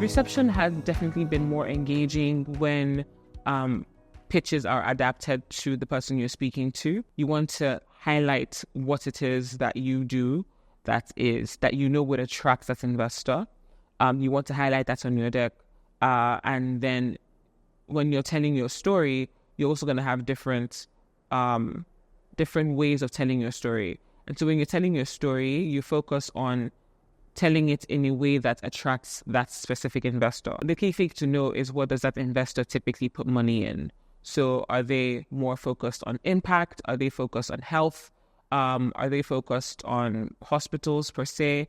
Reception has definitely been more engaging when pitches are adapted to the person you're speaking to. You want to highlight what it is that you do that you know would attract that investor. You want to highlight that on your deck. And then when you're telling your story, you're also going to have different ways of telling your story. And so when you're telling your story, you focus on telling it in a way that attracts that specific investor. The key thing to know is, what does that investor typically put money in? So are they more focused on impact? Are they focused on health? Are they focused on hospitals per se?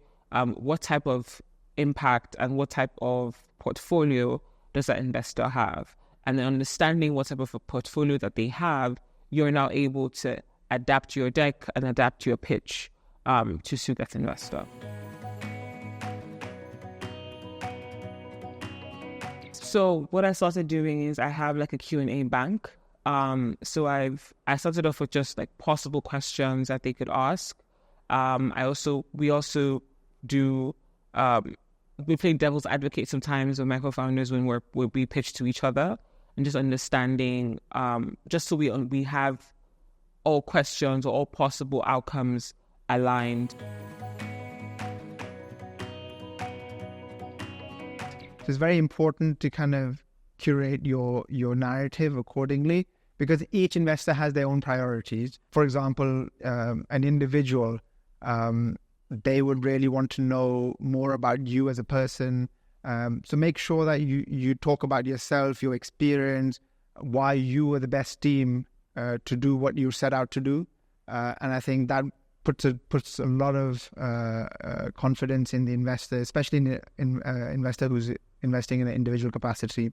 What type of impact and what type of portfolio does that investor have? And then understanding what type of a portfolio that they have, you're now able to adapt your deck and adapt your pitch to suit that investor. So what I started doing is I have like a Q&A bank. So I started off with just like possible questions that they could ask. We also do we play devil's advocate sometimes with my co-founders when we pitch to each other, and just understanding just so we have all questions or all possible outcomes aligned. It's very important to kind of curate your narrative accordingly, because each investor has their own priorities. For example, an individual, they would really want to know more about you as a person. So make sure that you talk about yourself, your experience, why you were the best team to do what you set out to do. And I think that puts a lot of confidence in the investor, especially in investor who's investing in an individual capacity.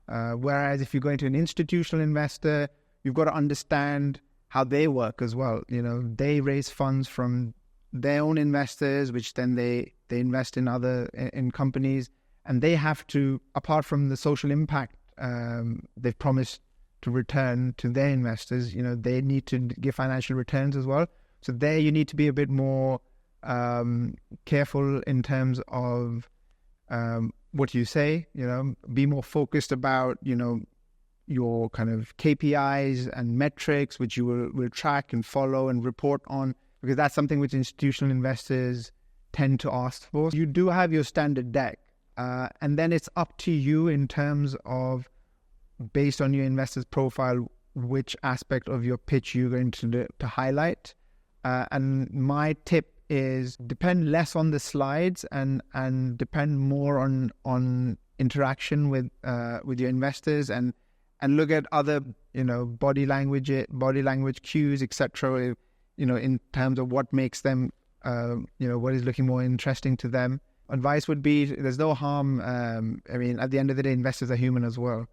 Whereas if you go into an institutional investor, you've got to understand how they work as well. You know, they raise funds from their own investors, which then they invest in companies, and they have to, apart from the social impact they've promised to return to their investors, you know, they need to give financial returns as well. So there you need to be a bit more careful in terms of what you say, you know, be more focused about, you know, your kind of KPIs and metrics, which you will track and follow and report on, because that's something which institutional investors tend to ask for. You do have your standard deck, and then it's up to you in terms of, based on your investor's profile, which aspect of your pitch you're going to highlight. And my tip is depend less on the slides and depend more on interaction with your investors, and look at other, you know, body language cues, etc. You know, in terms of what makes them, you know, what is looking more interesting to them. Advice would be, there's no harm. I mean, at the end of the day, investors are human as well.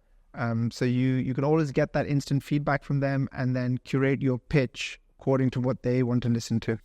So you can always get that instant feedback from them, and then curate your pitch according to what they want to listen to.